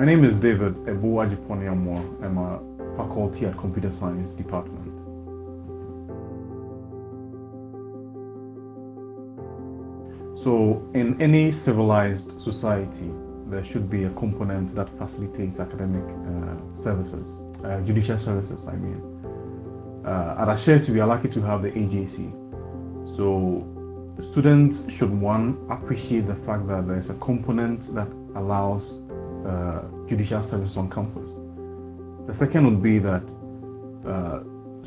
My name is David Ebo Adjepon-Yamoah. I'm a faculty at Computer Science Department. So, in any civilized society, there should be a component that facilitates academic services, judicial services, I mean. At Ashesi, we are lucky to have the AJC. So, students should, one, appreciate the fact that there is a component that allows judicial services on campus. The second would be that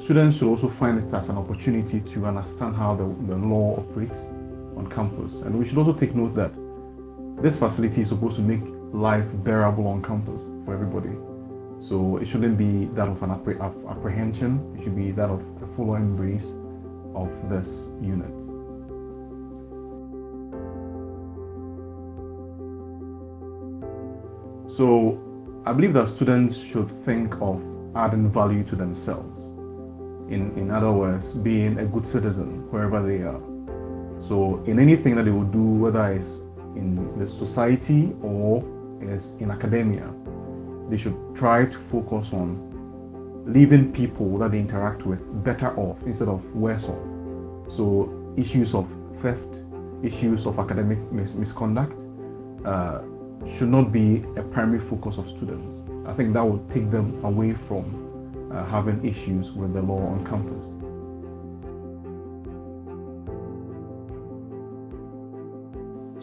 students should also find it as an opportunity to understand how the law operates on campus. And we should also take note that this facility is supposed to make life bearable on campus for everybody. So it shouldn't be that of an apprehension, it should be that of a full embrace of this unit. So I believe that students should think of adding value to themselves. In other words, being a good citizen wherever they are. So in anything that they will do, whether it's in the society or it's in academia, they should try to focus on leaving people that they interact with better off instead of worse off. So issues of theft, issues of academic misconduct should not be a primary focus of students. I think that would take them away from having issues with the law on campus.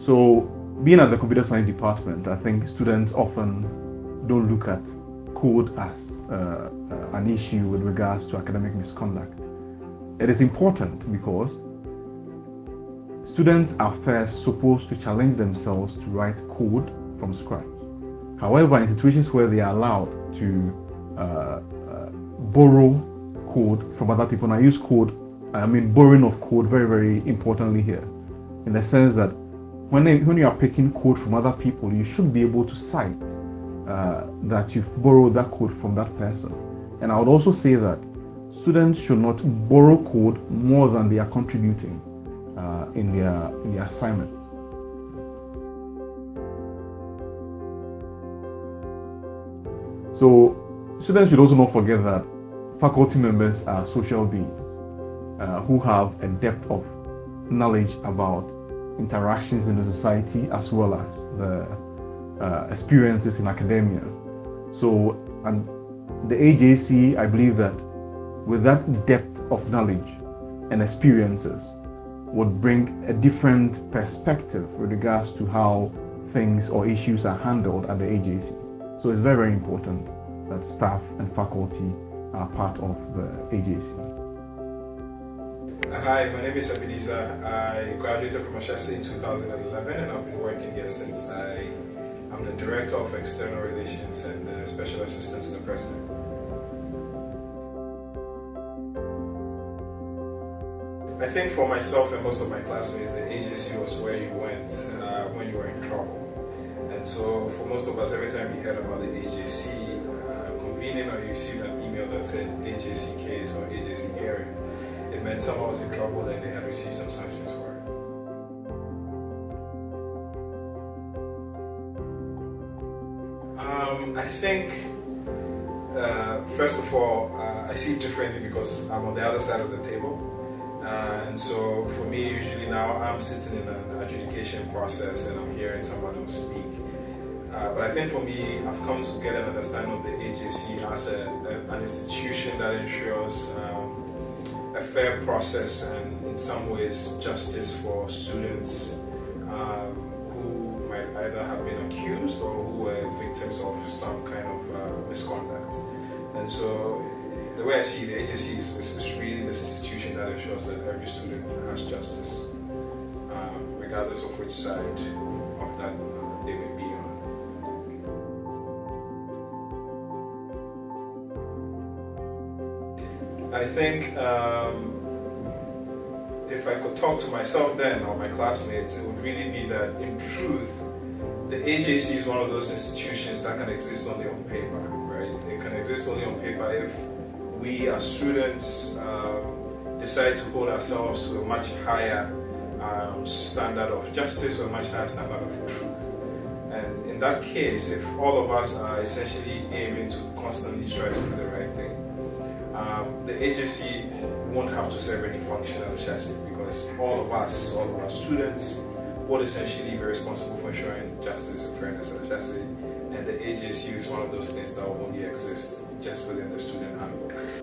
So, being at the computer science department, I think students often don't look at code as an issue with regards to academic misconduct. It is important because students are first supposed to challenge themselves to write code from scratch. However, in situations where they are allowed to borrow code from other people, and I use code, I mean borrowing of code very, very importantly here, in the sense that when you are picking code from other people, you should be able to cite that you've borrowed that code from that person. And I would also say that students should not borrow code more than they are contributing in their assignment. So students should also not forget that faculty members are social beings who have a depth of knowledge about interactions in the society as well as the experiences in academia. So, and the AJC, I believe that with that depth of knowledge and experiences would bring a different perspective with regards to how things or issues are handled at the AJC. So it's very, very important that staff and faculty are part of the AJC. Hi, my name is Ebenezer. I graduated from Ashesi in 2011 and I've been working here since. I'm the Director of External Relations and the Special Assistant to the President. I think for myself and most of my classmates, the AJC was where you went when you were in trouble. And so for most of us, every time we heard about the AJC convening or you received an email that said AJC case or AJC hearing, it meant someone was in trouble and they had received some sanctions for it. I think, first of all, I see it differently because I'm on the other side of the table. And so for me, usually now I'm sitting in an adjudication process and I'm hearing someone else speak. But I think for me, I've come to get an understanding of the AJC as an institution that ensures a fair process and in some ways justice for students who might either have been accused or who were victims of some kind of misconduct. And so the way I see the AJC is really this institution that ensures that every student has justice, regardless of which side of that they may be on. I think if I could talk to myself then or my classmates, it would really be that in truth, the AJC is one of those institutions that can exist only on paper, right? It can exist only on paper if we as students decide to hold ourselves to a much higher standard of justice or a much higher standard of truth. And in that case, if all of us are essentially aiming to constantly try to do the right thing, the AJC won't have to serve any function at Ashesi, because all of us, all of our students, would essentially be responsible for ensuring justice and fairness at Ashesi. And the AJC is one of those things that will only exist just within the student handbook.